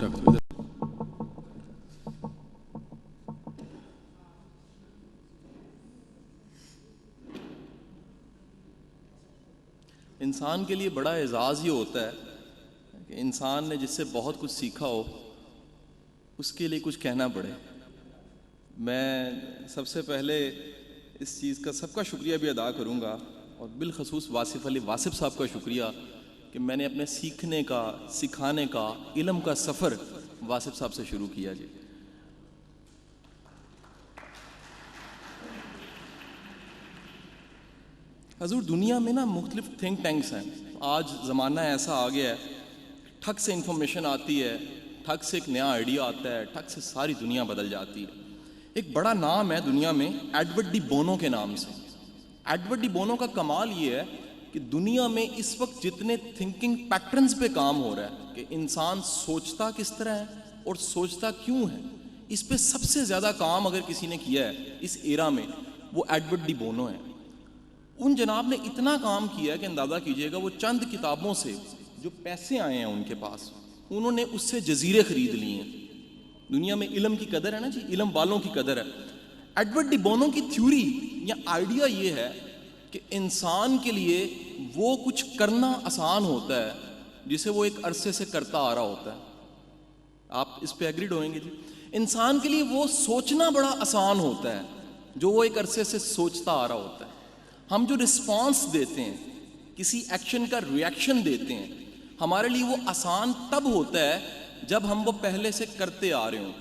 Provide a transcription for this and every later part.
ادھر رکھ دو. انسان کے لیے بڑا اعزاز یہ ہوتا ہے کہ انسان نے جس سے بہت کچھ سیکھا ہو اس کے لیے کچھ کہنا پڑے. میں سب سے پہلے اس چیز کا سب کا شکریہ بھی ادا کروں گا، اور بالخصوص واصف علی واصف صاحب کا شکریہ کہ میں نے اپنے سیکھنے کا، سکھانے کا، علم کا سفر واصف صاحب سے شروع کیا. جی حضور، دنیا میں نا مختلف تھنک ٹینکس ہیں. آج زمانہ ایسا آ گیا ہے، ٹھک سے انفارمیشن آتی ہے، ٹھک سے ایک نیا آئیڈیا آتا ہے، ٹھک سے ساری دنیا بدل جاتی ہے. ایک بڑا نام ہے دنیا میں ایڈورڈ ڈی بونو کے نام سے. ایڈورڈ ڈی بونو کا کمال یہ ہے کہ دنیا میں اس وقت جتنے تھنکنگ پیٹرنز پہ کام ہو رہا ہے کہ انسان سوچتا کس طرح ہے اور سوچتا کیوں ہے، اس پہ سب سے زیادہ کام اگر کسی نے کیا ہے اس ایرا میں وہ ایڈورڈ ڈی بونو ہے. ان جناب نے اتنا کام کیا ہے کہ اندازہ کیجئے گا وہ چند کتابوں سے جو پیسے آئے ہیں ان کے پاس، انہوں نے اس سے جزیرے خرید لیے ہیں. دنیا میں علم کی قدر ہے نا جی، علم والوں کی قدر ہے. ایڈورڈ ڈی بونو کی تھیوری یا آئیڈیا یہ ہے کہ انسان کے لیے وہ کچھ کرنا آسان ہوتا ہے جسے وہ ایک عرصے سے کرتا آ رہا ہوتا ہے. آپ اس پہ ایگریڈ ہوئیں گے جی. انسان کے لیے وہ سوچنا بڑا آسان ہوتا ہے جو وہ ایک عرصے سے سوچتا آ رہا ہوتا ہے. ہم جو رسپانس دیتے ہیں، کسی ایکشن کا ریئیکشن دیتے ہیں، ہمارے لیے وہ آسان تب ہوتا ہے جب ہم وہ پہلے سے کرتے آ رہے ہوں.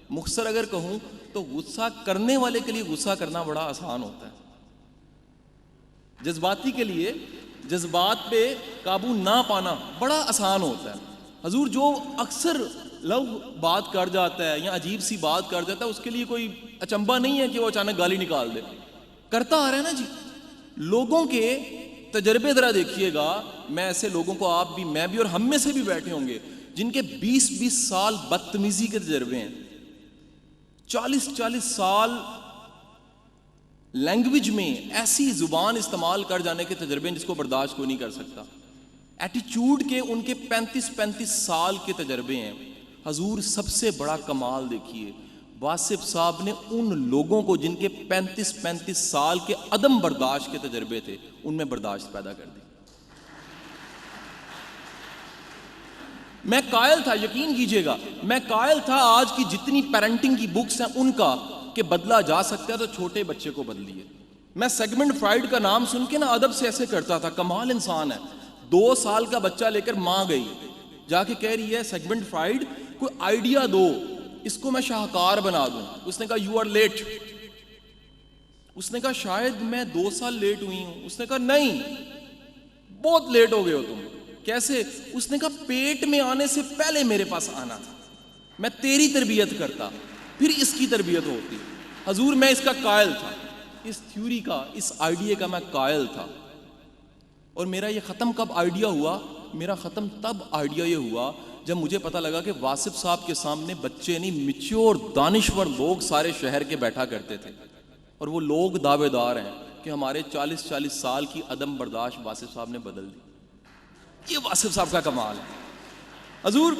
مختصر اگر کہوں تو غصہ کرنے والے کے لیے غصہ کرنا بڑا آسان ہوتا ہے. جذباتی کے لیے جذبات پہ قابو نہ پانا بڑا آسان ہوتا ہے. حضور، جو اکثر لوگ بات کر جاتا ہے یا عجیب سی بات کر جاتا ہے اس کے لیے کوئی اچنبھا نہیں ہے کہ وہ اچانک گالی نکال دے. کرتا آ رہا ہے نا جی. لوگوں کے تجربے ذرا دیکھیے گا. میں ایسے لوگوں کو، آپ بھی، میں بھی اور ہم میں سے بھی بیٹھے ہوں گے جن کے 20 سال بدتمیزی کے تجربے ہیں، 40 سال لینگویج میں ایسی زبان استعمال کر جانے کے تجربے ہیں جس کو برداشت کوئی نہیں کر سکتا. ایٹیچیوڈ کے ان کے 35 سال کے تجربے ہیں. حضور، سب سے بڑا کمال دیکھیے، واصف صاحب نے ان لوگوں کو جن کے 35 سال کے عدم برداشت کے تجربے تھے ان میں برداشت پیدا کر دی. میں قائل تھا، یقین کیجئے گا، میں قائل تھا آج کی جتنی پیرنٹنگ کی بکس ہیں ان کا کہ بدلا جا سکتا ہے تو چھوٹے بچے کو بدلیے. میں سیگمنٹ فرائیڈ کا نام سن کے نا ادب سے ایسے کرتا تھا، کمال انسان ہے. 2 سال کا بچہ لے کر ماں گئی، جا کے کہہ رہی ہے سیگمنٹ فرائیڈ کوئی آئیڈیا دو، اس کو میں شاہکار بنا دوں. اس نے کہا یو آر لیٹ. اس نے کہا شاید میں 2 سال لیٹ ہوئی ہوں. اس نے کہا نہیں، بہت لیٹ ہو گئے ہو تم. کیسے؟ اس نے کہا پیٹ میں آنے سے پہلے میرے پاس آنا تھا، میں تیری تربیت کرتا پھر اس کی تربیت ہوتی. حضور، میں اس کا قائل تھا، اس تھیوری کا، اس آئیڈیا کا میں قائل تھا. اور میرا یہ ختم کب آئیڈیا ہوا؟ میرا ختم تب آئیڈیا یہ ہوا جب مجھے پتہ لگا کہ واصف صاحب کے سامنے بچے نہیں، میچور دانشور لوگ سارے شہر کے بیٹھا کرتے تھے، اور وہ لوگ دعوے دار ہیں کہ ہمارے 40 سال کی عدم برداشت واصف صاحب نے بدل دی. یہ واصف صاحب کا کمال ہے. حضور،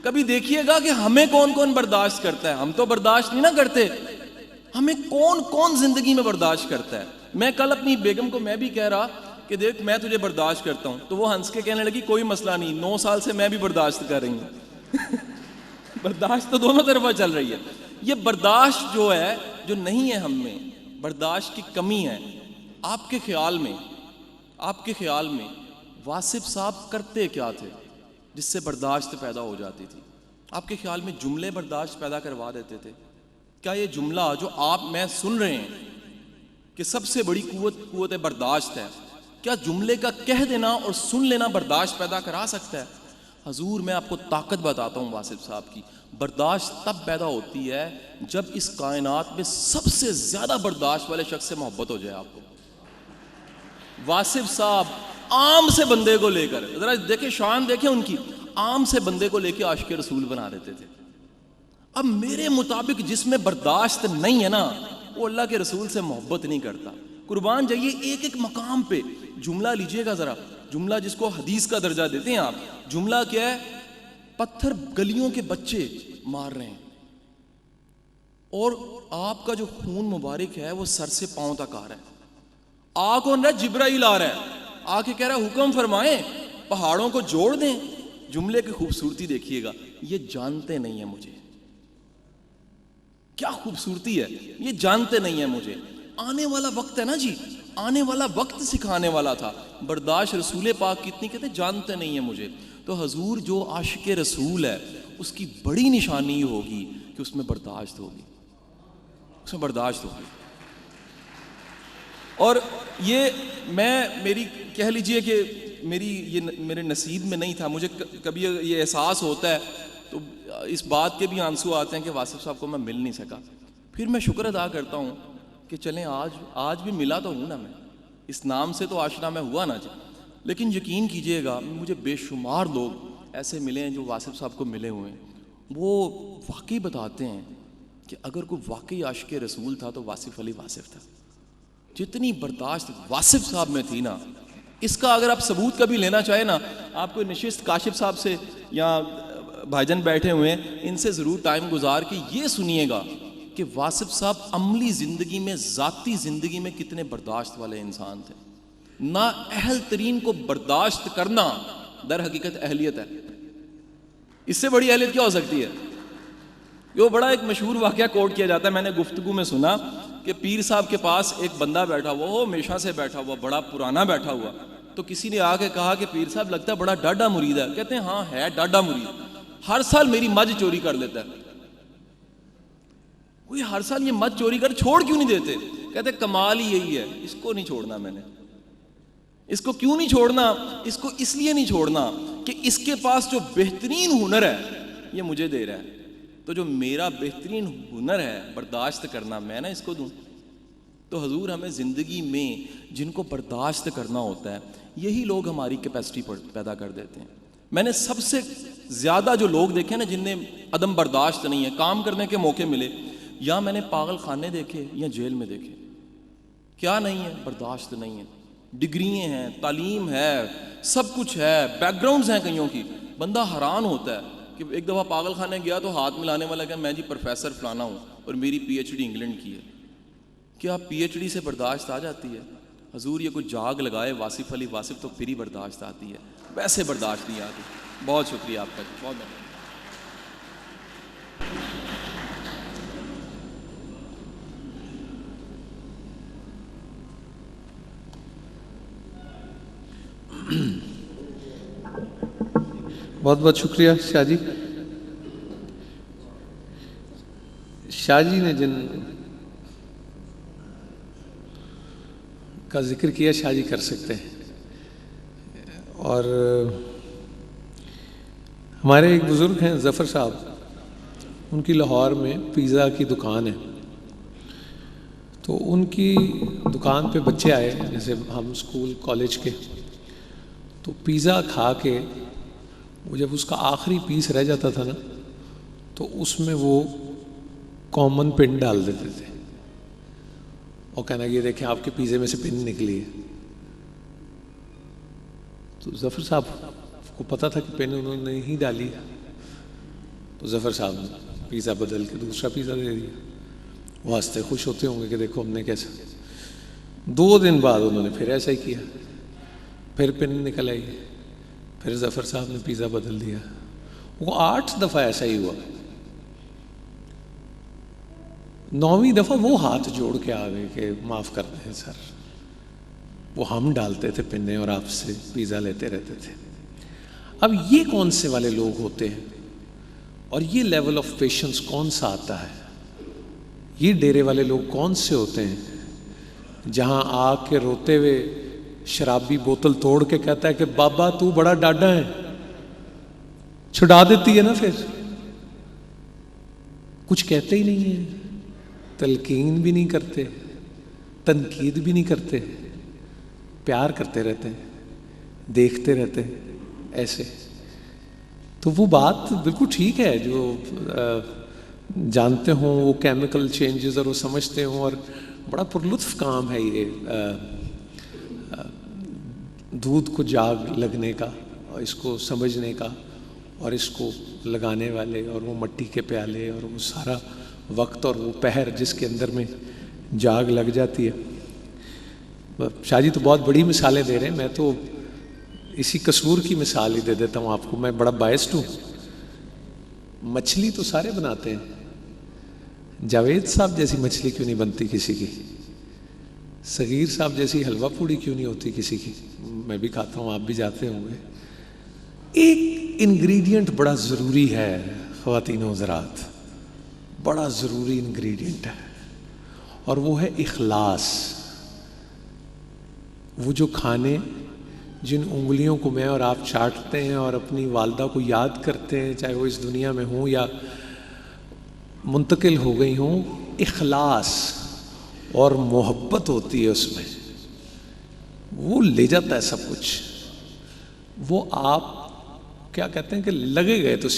کبھی دیکھیے گا کہ ہمیں کون کون برداشت کرتا ہے. ہم تو برداشت نہیں نہ کرتے، ہمیں کون کون زندگی میں برداشت کرتا ہے. میں کل اپنی بیگم کو میں بھی کہہ رہا کہ دیکھ میں تجھے برداشت کرتا ہوں، تو وہ ہنس کے کہنے لگی کوئی مسئلہ نہیں، 9 سال سے میں بھی برداشت کر رہی ہوں. برداشت تو دونوں طرفہ چل رہی ہے. یہ برداشت جو ہے، جو نہیں ہے ہم میں، برداشت کی کمی ہے. آپ کے خیال میں واصف صاحب کرتے کیا تھے جس سے برداشت پیدا ہو جاتی تھی؟ آپ کے خیال میں جملے برداشت پیدا کروا دیتے تھے؟ کیا یہ جملہ جو آپ میں سن رہے ہیں کہ سب سے بڑی قوت برداشت ہے، کیا جملے کا کہہ دینا اور سن لینا برداشت پیدا کرا سکتا ہے؟ حضور، میں آپ کو طاقت بتاتا ہوں واصف صاحب کی. برداشت تب پیدا ہوتی ہے جب اس کائنات میں سب سے زیادہ برداشت والے شخص سے محبت ہو جائے آپ کو. واصف صاحب عام سے بندے کو لے کر، ذرا دیکھیں شان دیکھیں ان کی، عام سے بندے کو لے کے عاشق رسول بنا دیتے تھے. اب میرے مطابق جس میں برداشت نہیں ہے نا وہ اللہ کے رسول سے محبت نہیں کرتا. قربان جائیے، ایک ایک مقام پہ جملہ لیجئے گا ذرا، جملہ جس کو حدیث کا درجہ دیتے ہیں آپ. جملہ کیا ہے؟ پتھر گلیوں کے بچے مار رہے ہیں، اور آپ کا جو خون مبارک ہے وہ سر سے پاؤں تک آ رہا ہے. آ کون رہا ہے؟ جبرائیل آ رہا ہے، آ کے کہہ رہا ہے حکم فرمائیں پہاڑوں کو جوڑ دیں. جملے کی خوبصورتی دیکھیے گا، یہ جانتے نہیں ہیں مجھے. کیا خوبصورتی ہے، یہ جانتے نہیں ہیں مجھے. آنے والا وقت ہے نا جی، آنے والا وقت سکھانے والا تھا. برداشت رسول پاک کتنی کہتے جانتے نہیں ہیں مجھے. تو حضور جو عاشق رسول ہے اس کی بڑی نشانی ہوگی کہ اس میں برداشت ہوگی، اس میں برداشت ہوگی. اور یہ میری کہہ لیجئے کہ یہ میرے نصیب میں نہیں تھا. مجھے کبھی یہ احساس ہوتا ہے تو اس بات کے بھی آنسو آتے ہیں کہ واصف صاحب کو میں مل نہیں سکا. پھر میں شکر ادا کرتا ہوں کہ چلیں آج بھی ملا تو ہوں نا، میں اس نام سے تو آشنا میں ہوا نا جی. لیکن یقین کیجئے گا مجھے بے شمار لوگ ایسے ملے ہیں جو واصف صاحب کو ملے ہوئے ہیں. وہ واقعی بتاتے ہیں کہ اگر کوئی واقعی عاشق رسول تھا تو واصف علی واصف تھا. جتنی برداشت واصف صاحب میں تھی نا، اس کا اگر آپ ثبوت کبھی لینا چاہیں نا، آپ کوئی نشست کاشف صاحب سے یا بھائی جان بیٹھے ہوئے ہیں ان سے ضرور ٹائم گزار کے یہ سنیے گا کہ واصف صاحب عملی زندگی میں، ذاتی زندگی میں کتنے برداشت والے انسان تھے. نا اہل ترین کو برداشت کرنا در حقیقت اہلیت ہے. اس سے بڑی اہلیت کیا ہو سکتی ہے؟ وہ بڑا ایک مشہور واقعہ کوٹ کیا جاتا ہے، میں نے گفتگو میں سنا کہ پیر صاحب کے پاس ایک بندہ بیٹھا ہوا، وہ ہمیشہ سے بیٹھا ہوا، بڑا پرانا بیٹھا ہوا. تو کسی نے آ کے کہا کہ پیر صاحب لگتا ہے بڑا ڈاڈا مرید ہے. کہتے ہیں ہاں ہے ڈاڈا مرید، ہر سال میری مجھ چوری کر لیتا ہے. کوئی ہر سال یہ مجھ چوری کر چھوڑ کیوں نہیں دیتے؟ کہتے کمال ہی یہی ہے، اس کو نہیں چھوڑنا میں نے. اس کو کیوں نہیں چھوڑنا؟ اس کو اس لیے نہیں چھوڑنا کہ اس کے پاس جو بہترین ہنر ہے یہ مجھے دے رہا ہے. تو جو میرا بہترین ہنر ہے برداشت کرنا، میں نہ اس کو دوں. تو حضور ہمیں زندگی میں جن کو برداشت کرنا ہوتا ہے یہی لوگ ہماری کیپیسٹی پیدا کر دیتے ہیں. میں نے سب سے زیادہ جو لوگ دیکھے نا جن نے عدم برداشت نہیں ہے، کام کرنے کے موقع ملے، یا میں نے پاگل خانے دیکھے یا جیل میں دیکھے. کیا نہیں ہے؟ برداشت نہیں ہے. ڈگریاں ہیں، تعلیم ہے، سب کچھ ہے، بیک گراؤنڈز ہیں کئیوں کی. بندہ حیران ہوتا ہے کہ ایک دفعہ پاگل خانے گیا تو ہاتھ ملانے والا کہ میں جی پروفیسر فلانا ہوں اور میری پی ایچ ڈی انگلینڈ کی ہے. کیا پی ایچ ڈی سے برداشت آ جاتی ہے؟ حضور یہ کوئی جاگ لگائے واصف علی واصف تو پھر ہی برداشت آتی ہے، ویسے برداشت نہیں آتی. بہت شکریہ آپ کا، بہت بہت. بہت بہت شکریہ شاہ جی. شاہ جی نے جن کا ذکر کیا شاہ جی کر سکتے ہیں. اور ہمارے ایک بزرگ ہیں ظفر صاحب، ان کی لاہور میں پیزا کی دکان ہے. تو ان کی دکان پہ بچے آئے جیسے ہم اسکول کالج کے، تو پیزا کھا کے وہ جب اس کا آخری پیس رہ جاتا تھا نا تو اس میں وہ کامن پن ڈال دیتے تھے اور کہنا یہ دیکھیں آپ کے پیزے میں سے پن نکلی ہے. تو ظفر صاحب کو پتہ تھا کہ پن انہوں نے نہیں ڈالی، تو ظفر صاحب نے پیزا بدل کے دوسرا پیزا دے دیا. وہ ہنستے خوش ہوتے ہوں گے کہ دیکھو ہم نے کیسا. 2 دن بعد انہوں نے پھر ایسا ہی کیا، پھر پن نکل آئی، پھر ظفر صاحب نے پیزا بدل دیا. وہ 8 دفعہ ایسا ہی ہوا. 9ویں دفعہ وہ ہاتھ جوڑ کے آ گئے کہ معاف کر دیں سر، وہ ہم ڈالتے تھے پنے اور آپ سے پیزا لیتے رہتے تھے. اب یہ کون سے والے لوگ ہوتے ہیں اور یہ لیول آف پیشنس کون سا آتا ہے؟ یہ ڈیرے والے لوگ کون سے ہوتے ہیں جہاں آ کے روتے ہوئے شرابی بوتل توڑ کے کہتا ہے کہ بابا تو بڑا ڈاڈا ہے، چھڑا دیتی ہے نا، پھر کچھ کہتے ہی نہیں ہیں، تلقین بھی نہیں کرتے، تنقید بھی نہیں کرتے، پیار کرتے رہتے ہیں، دیکھتے رہتے ہیں ایسے. تو وہ بات بالکل ٹھیک ہے، جو جانتے ہوں وہ کیمیکل چینجز اور وہ سمجھتے ہوں، اور بڑا پرلطف کام ہے یہ دودھ کو جاگ لگنے کا اور اس کو سمجھنے کا اور اس کو لگانے والے اور وہ مٹی کے پیالے اور وہ سارا وقت اور وہ پہر جس کے اندر میں جاگ لگ جاتی ہے. شاہ جی تو بہت بڑی مثالیں دے رہے ہیں, میں تو اسی قصور کی مثال ہی دے دیتا ہوں آپ کو. میں بڑا بائسڈ ہوں. مچھلی تو سارے بناتے ہیں, جاوید صاحب جیسی مچھلی کیوں نہیں بنتی کسی کی؟ صغیر صاحب جیسی حلوہ پوڑی کیوں نہیں ہوتی کسی کی؟ میں بھی کھاتا ہوں, آپ بھی جاتے ہوں گے. ایک انگریڈینٹ بڑا ضروری ہے خواتین و حضرات, بڑا ضروری انگریڈینٹ ہے, اور وہ ہے اخلاص. وہ جو کھانے جن انگلیوں کو میں اور آپ چاٹتے ہیں اور اپنی والدہ کو یاد کرتے ہیں, چاہے وہ اس دنیا میں ہوں یا منتقل ہو گئی ہوں, اخلاص اور محبت ہوتی ہے اس میں, وہ لے جاتا ہے سب کچھ. وہ آپ کیا کہتے ہیں کہ لگے گئے تو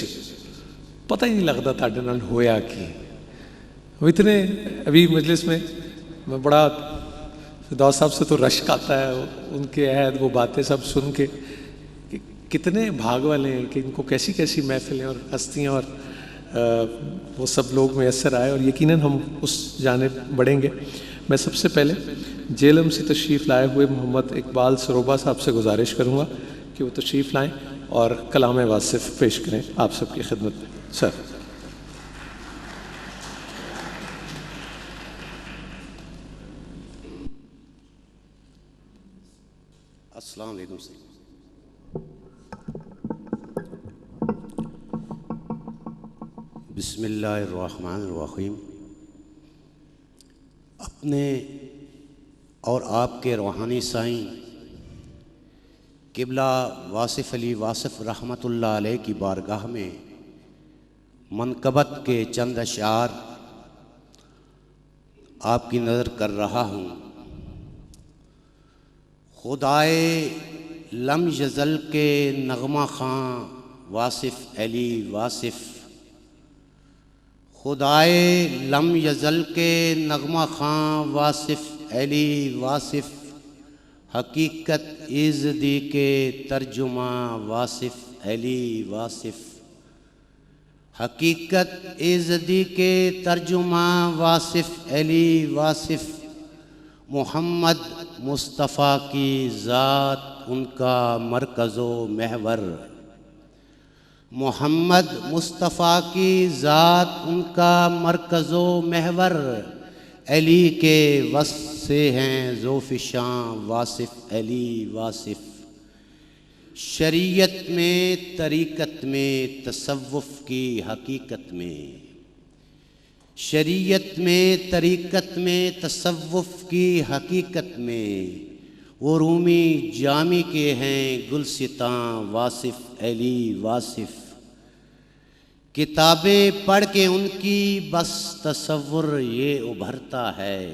پتہ ہی نہیں لگتا تھا نال ہویا کی. وہ اتنے ابھی مجلس میں بڑا فردوس صاحب سے تو رشک آتا ہے ان کے عہد وہ باتیں سب سن کے کہ کتنے بھاگ والے ہیں کہ ان کو کیسی کیسی محفلیں اور ہستیاں اور وہ سب لوگ میسر آئے, اور یقیناً ہم اس جانب بڑھیں گے. میں سب سے پہلے جیلم سے تشریف لائے ہوئے محمد اقبال سروبا صاحب سے گزارش کروں گا کہ وہ تشریف لائیں اور کلام واصف پیش کریں آپ سب کی خدمت میں. سر. السلام علیکم سر. بسم اللہ الرحمن الرحیم. اپنے اور آپ کے روحانی سائیں قبلہ واصف علی واصف رحمۃ اللہ علیہ کی بارگاہ میں منقبت کے چند اشعار آپ کی نظر کر رہا ہوں. خدائے لم یزل کے نغمہ خاں واصف علی واصف, خدائے لم یزل کے نغمہ خاں واصف علی واصف, حقیقت ایزدی کے ترجمہ واصف علی واصف, حقیقت ایزدی کے ترجمہ واصف علی واصف. محمد مصطفیٰ کی ذات ان کا مرکز و محور, محمد مصطفیٰ کی ذات ان کا مرکز و محور, علی کے وصف سے ہیں ذوفشاں واصف علی واصف. شریعت میں طریقت میں تصوف کی حقیقت میں, شریعت میں طریقت میں تصوف کی حقیقت میں, وہ رومی جامی کے ہیں گلستاں واصف علی واصف. کتابیں پڑھ کے ان کی بس تصور یہ ابھرتا ہے,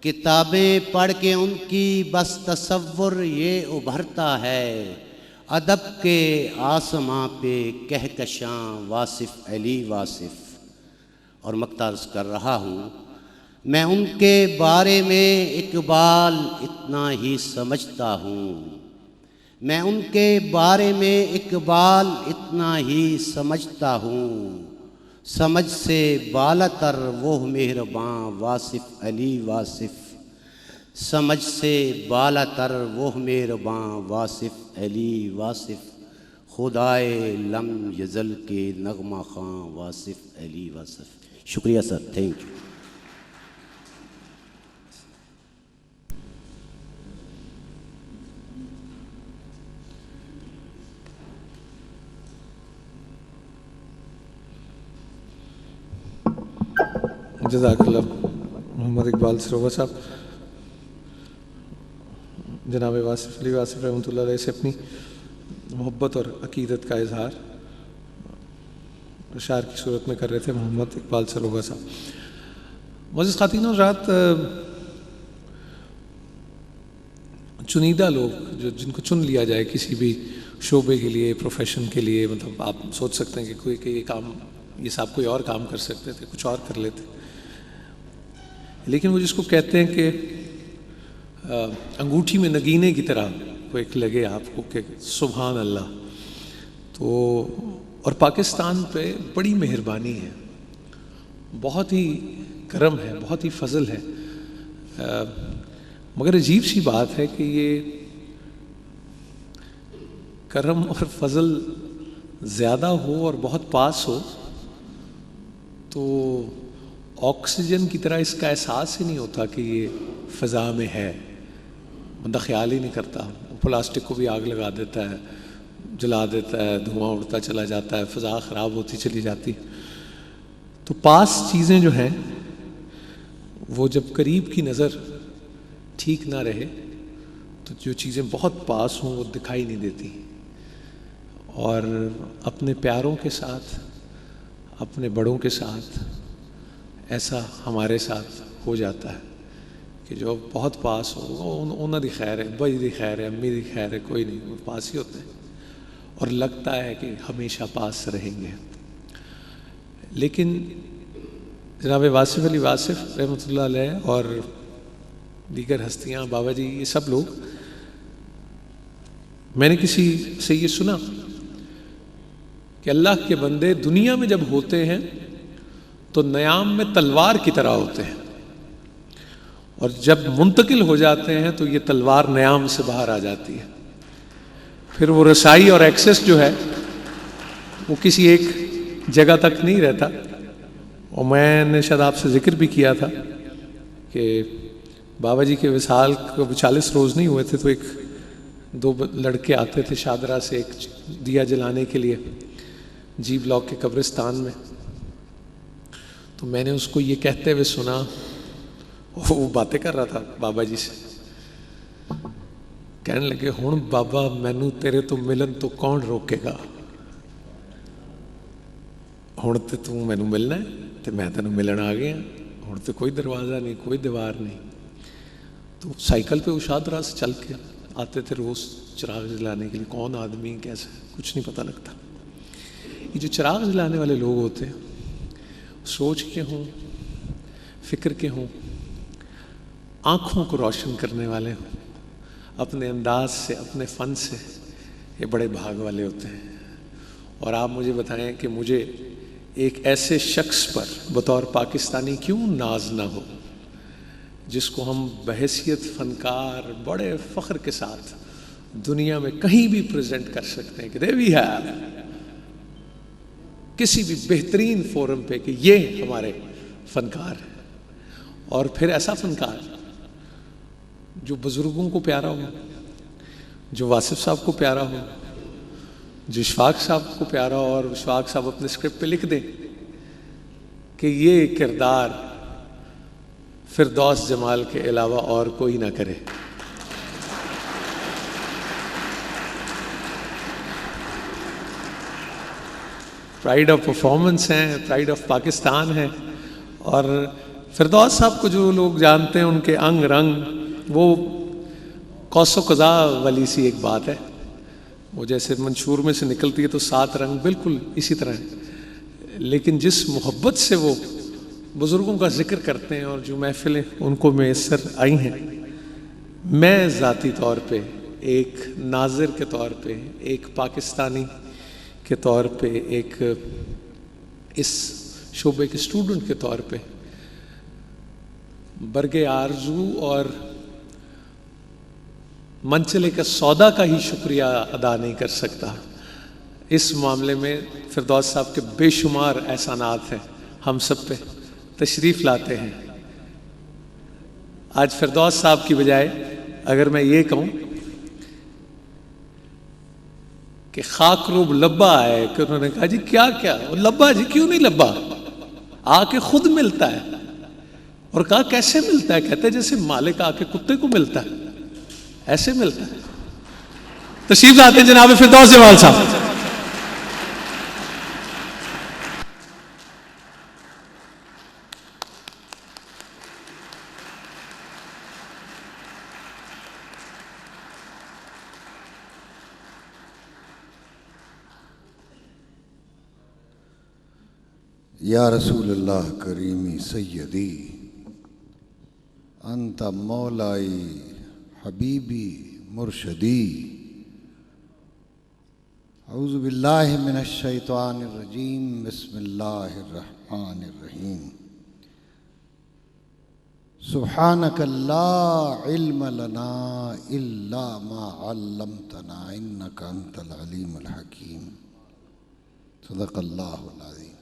کتابیں پڑھ کے ان کی بس تصور یہ ابھرتا ہے. ادب کے آسماں پہ کہکشاں واصف علی واصف. اور مقطع عرض کر رہا ہوں, میں ان کے بارے میں اقبال اتنا ہی سمجھتا ہوں, میں ان کے بارے میں اقبال اتنا ہی سمجھتا ہوں. سمجھ سے بالا تر وہ مہرباں واصف علی واصف, سمجھ سے بالا تر وہ مہرباں واصف علی واصف. خدائے لم یزل کے نغمہ خاں واصف علی واصف. شکریہ سر, تھینک یو. جزاک اللہ محمد اقبال سروبا صاحب. جناب واصف علی واصف رحمۃ اللہ علیہ سے اپنی محبت اور عقیدت کا اظہار اشعار کی صورت میں کر رہے تھے محمد اقبال سروبا صاحب. معزز خواتین و حضرات, چنیدہ لوگ جن کو چن لیا جائے کسی بھی شعبے کے لیے, پروفیشن کے لیے, مطلب آپ سوچ سکتے ہیں کہ کوئی کہ یہ کام یہ صاحب کوئی اور کام کر سکتے تھے, کچھ اور کر لیتے, لیکن وہ جس کو کہتے ہیں کہ انگوٹھی میں نگینے کی طرح وہ ایک لگے آپ کو کہ سبحان اللہ, تو اور پاکستان پہ بڑی مہربانی ہے، بہت ہی کرم ہے، بہت ہی فضل ہے، مگر عجیب سی بات ہے کہ یہ کرم اور فضل زیادہ ہو اور بہت پاس ہو تو آکسیجن کی طرح اس کا احساس ہی نہیں ہوتا کہ یہ فضا میں ہے، بندہ خیال ہی نہیں کرتا، پلاسٹک کو بھی آگ لگا دیتا ہے، جلا دیتا ہے، دھواں اڑتا چلا جاتا ہے، فضا خراب ہوتی چلی جاتی۔ تو پاس چیزیں جو ہیں وہ جب قریب کی نظر ٹھیک نہ رہے تو جو چیزیں بہت پاس ہوں وہ دکھائی نہیں دیتی، اور اپنے پیاروں کے ساتھ، اپنے بڑوں کے ساتھ ایسا ہمارے ساتھ ہو جاتا ہے کہ جو بہت پاس ہو، انہوں دی خیر ہے، بھائی دی خیر ہے، امی دی خیر ہے، کوئی نہیں، وہ پاس ہی ہوتے ہیں اور لگتا ہے کہ ہمیشہ پاس رہیں گے۔ لیکن جناب واصف علی واصف رحمۃ اللہ علیہ اور دیگر ہستیاں، بابا جی، یہ سب لوگ، میں نے کسی سے یہ سنا کہ اللہ کے بندے دنیا میں جب ہوتے ہیں تو نیام میں تلوار کی طرح ہوتے ہیں، اور جب منتقل ہو جاتے ہیں تو یہ تلوار نیام سے باہر آ جاتی ہے، پھر وہ رسائی اور ایکسس جو ہے وہ کسی ایک جگہ تک نہیں رہتا۔ اور میں نے شاید آپ سے ذکر بھی کیا تھا کہ بابا جی کے وصال کو 40 روز نہیں ہوئے تھے تو ایک دو لڑکے آتے تھے شادرہ سے ایک دیا جلانے کے لیے جی بلاک کے قبرستان میں، تو میں نے اس کو یہ کہتے ہوئے سنا، وہ باتیں کر رہا تھا بابا جی سے، کہنے لگے ہن بابا مینوں تیرے تو ملن تو کون روکے گا، ہن تے تو مینوں ملنا ہے تے میں تینوں ملن آ گیا، ہن تے کوئی دروازہ نہیں، کوئی دیوار نہیں۔ تو سائیکل پہ شادرہ سے چل کے آتے تھے روز چراغ جلانے کے لیے، کون آدمی کیسے کچھ نہیں پتہ لگتا۔ یہ جو چراغ جلانے والے لوگ ہوتے ہیں، سوچ کے ہوں، فکر کے ہوں، آنکھوں کو روشن کرنے والے ہوں، اپنے انداز سے، اپنے فن سے، یہ بڑے بھاگ والے ہوتے ہیں۔ اور آپ مجھے بتائیں کہ مجھے ایک ایسے شخص پر بطور پاکستانی کیوں ناز نہ ہو جس کو ہم بحیثیت فنکار بڑے فخر کے ساتھ دنیا میں کہیں بھی پریزنٹ کر سکتے ہیں کہ دے وی ہیو، کسی بھی بہترین فورم پہ کہ یہ ہمارے فنکار ہیں، اور پھر ایسا فنکار جو بزرگوں کو پیارا ہو، جو واصف صاحب کو پیارا ہو، جو اشفاق صاحب کو پیارا ہو، اور اشفاق صاحب اپنے اسکرپٹ پہ لکھ دیں کہ یہ کردار فردوس جمال کے علاوہ اور کوئی نہ کرے۔ پرائیڈ آف پرفارمنس ہیں، پرائیڈ آف پاکستان ہے، اور فردوس صاحب کو جو لوگ جانتے ہیں ان کے انگ رنگ، وہ قوس و قزح والی سی ایک بات ہے، وہ جیسے منشور میں سے نکلتی ہے تو 7 رنگ بالکل اسی طرح ہے، لیکن جس محبت سے وہ بزرگوں کا ذکر کرتے ہیں اور جو محفلیں ان کو میسر آئی ہیں، میں ذاتی طور پہ ایک ناظر کے طور پہ، ایک پاکستانی کے طور پہ، ایک اس شعبے کے اسٹوڈنٹ کے طور پہ برگ آرزو اور منچلے کا سودا کا ہی شکریہ ادا نہیں کر سکتا۔ اس معاملے میں فردوس صاحب کے بے شمار احسانات ہیں، ہم سب پہ تشریف لاتے ہیں۔ آج فردوس صاحب کی بجائے اگر میں یہ کہوں کہ خاک روب لبا آئے کہ انہوں نے کہا جی کیا وہ لبا جی کیوں نہیں لبا، آ کے خود ملتا ہے، اور کہا کیسے ملتا ہے، کہتے ہیں جیسے مالک آ کے کتے کو ملتا ہے ایسے ملتا ہے۔ تشریف لاتے ہیں جناب فردوس جمال صاحب۔ یا رسول اللہ کریمی سیدی انت مولائی حبیبی مرشدی اعوذ باللہ من الشیطان الرجیم بسم اللہ الرحمن الرحیم سبحانک لا علم لنا الا ما علمتنا انک انت العلیم الحکیم صدق اللہ العظیم۔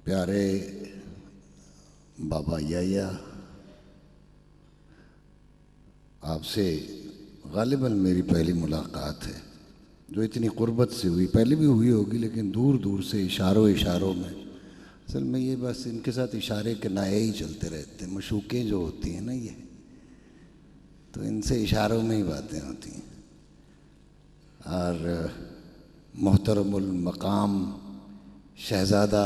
پیارے بابا یحییٰ، آپ سے غالباً میری پہلی ملاقات ہے جو اتنی قربت سے ہوئی، پہلے بھی ہوئی ہوگی لیکن دور دور سے اشاروں میں۔ اصل میں یہ بس ان کے ساتھ اشارے کنائے ہی چلتے رہتے ہیں، مشوقیں جو ہوتی ہیں نا یہ، تو ان سے اشاروں میں ہی باتیں ہوتی ہیں۔ اور محترم المقام شہزادہ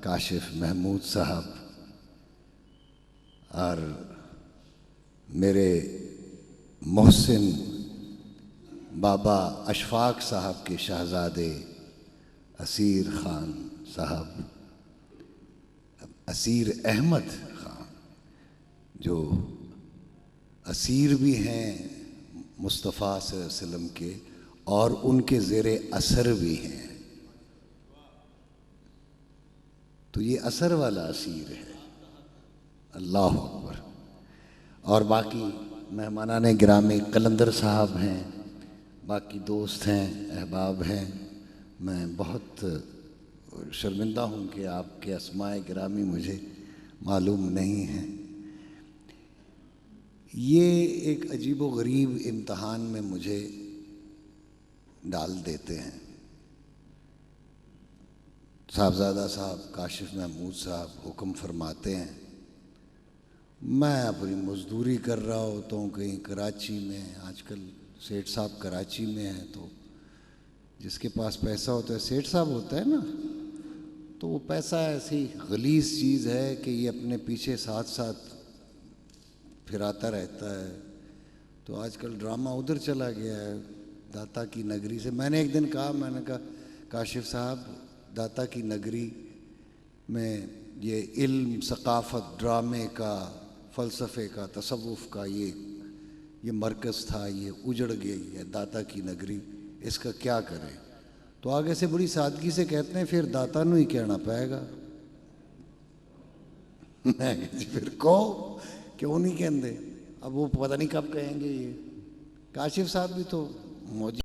کاشف محمود صاحب اور میرے محسن بابا اشفاق صاحب کے شہزادے اسیر خان صاحب، اسیر احمد خان، جو اسیر بھی ہیں مصطفیٰ صلی اللہ علیہ وسلم کے اور ان کے زیر اثر بھی ہیں، تو یہ اثر والا اسیر ہے۔ اللہ اکبر۔ اور باقی مہمانان گرامی قلندر صاحب ہیں، باقی دوست ہیں، احباب ہیں، میں بہت شرمندہ ہوں کہ آپ کے اسماء گرامی مجھے معلوم نہیں ہیں۔ یہ ایک عجیب و غریب امتحان میں مجھے ڈال دیتے ہیں۔ صاحبزادہ صاحب کاشف محمود صاحب حکم فرماتے ہیں، میں اپنی مزدوری کر رہا ہوتا ہوں کہیں کراچی میں، آج کل سیٹھ صاحب کراچی میں ہیں، تو جس کے پاس پیسہ ہوتا ہے سیٹھ صاحب ہوتا ہے نا، تو وہ پیسہ ایسی غلیظ چیز ہے کہ یہ اپنے پیچھے ساتھ ساتھ پھراتا رہتا ہے۔ تو آج کل ڈرامہ ادھر چلا گیا ہے داتا کی نگری سے۔ میں نے ایک دن کہا، میں نے کہا کاشف صاحب، داتا کی نگری میں یہ علم، ثقافت، ڈرامے کا، فلسفے کا، تصوف کا یہ مرکز تھا، یہ اجڑ گئی ہے داتا کی نگری، اس کا کیا کریں؟ تو آگے سے بڑی سادگی سے کہتے ہیں پھر داتا نو ہی کہنا پائے گا۔ میں کہا جی پھر کہو، کیوں نہیں کہندے؟ اب وہ پتہ نہیں کب کہیں گے۔ یہ کاشف صاحب بھی تو موجود